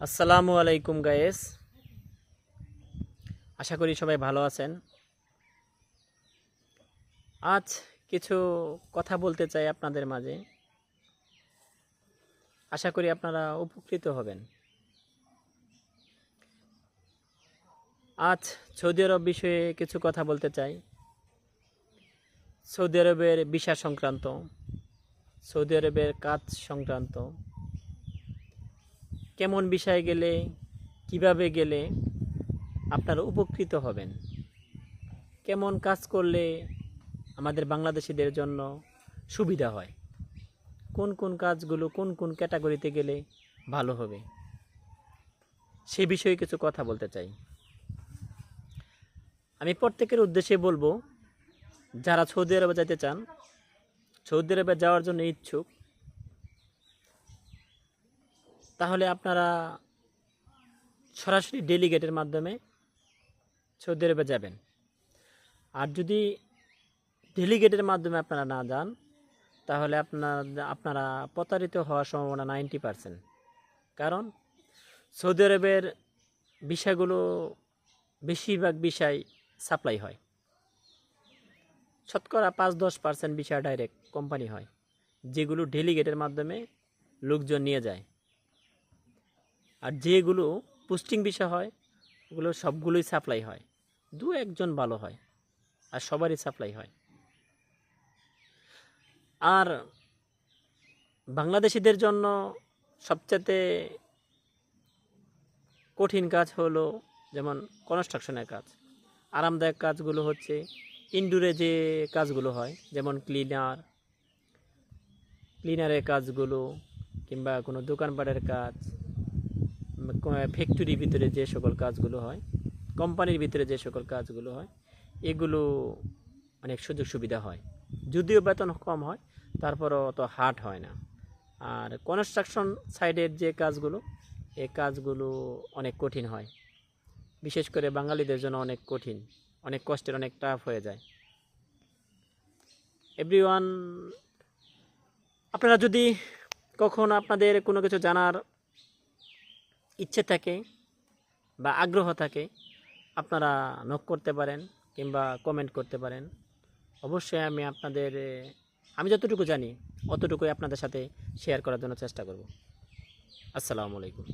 আসসালামু আলাইকুম গায়েস, আশা করি সবাই ভালো আছেন। আজ কিছু কথা বলতে চাই আপনাদের মাঝে। আশা করি আপনারা উপকৃত হবেন। আজ সৌদি আরব বিষয়ে কিছু কথা বলতে চাই। সৌদি আরবের ভিসা সংক্রান্ত, সৌদি আরবের কাজ সংক্রান্ত, কেমন বিষয়ে গেলে, কিভাবে গেলে আপনারা উপকৃত হবেন, কেমন কাজ করলে আমাদের বাংলাদেশিদের জন্য সুবিধা হয়, কোন কোন কাজগুলো কোন কোন ক্যাটাগরিতে গেলে ভালো হবে, সে বিষয়ে কিছু কথা বলতে চাই। আমি প্রত্যেকের উদ্দেশ্যে বলবো, যারা সৌদি আরবে যেতে চান, সৌদি আরবে যাওয়ার জন্য ইচ্ছুক, তাহলে আপনারা সরাসরি ডেলিগেটের মাধ্যমে সৌদি আরবে যাবেন। আর যদি ডেলিগেটের মাধ্যমে আপনারা না যান, তাহলে আপনারা প্রতারিত হওয়ার সম্ভাবনা 90%। কারণ সৌদি আরবের ভিসাগুলো বেশিরভাগ ভিসাই সাপ্লাই হয়, শতকরা 5-10% ভিসা ডাইরেক্ট কোম্পানি হয়, যেগুলো ডেলিগেটের মাধ্যমে লোকজন নিয়ে যায়। আর যেগুলো পোস্টিং ভিসা হয়, ওগুলো সবগুলোই সাপ্লাই হয়, দু একজন ভালো হয়, আর সবারই সাপ্লাই হয়। আর বাংলাদেশিদের জন্য সবচেয়ে কঠিন কাজ হলো যেমন কনস্ট্রাকশনের কাজ। আরামদায়ক কাজগুলো হচ্ছে ইনডোরে যে কাজগুলো হয়, যেমন ক্লিনারের কাজগুলো, কিংবা কোনো দোকানপাটের কাজ, ফ্যাক্টরির ভিতরে যে সকল কাজগুলো হয়, কোম্পানির ভিতরে যে সকল কাজগুলো হয়, এগুলো অনেক সুযোগ সুবিধা হয়। যদিও বেতন কম হয়, তারপরও অত হার্ড হয় না। আর কনস্ট্রাকশন সাইডের যে কাজগুলো, এই কাজগুলো অনেক কঠিন হয়, বিশেষ করে বাঙালিদের জন্য অনেক কঠিন, অনেক কষ্টের, অনেক টাফ হয়ে যায়। এভরিওয়ান, আপনারা যদি কখন আপনাদের কোনো কিছু জানার ইচ্ছে থাকে বা আগ্রহ থাকে, আপনারা নক করতে পারেন কিংবা কমেন্ট করতে পারেন। অবশ্যই আমি যতটুকু জানি অতটুকুই আপনাদের সাথে শেয়ার করার জন্য চেষ্টা করব। আসসালামু আলাইকুম।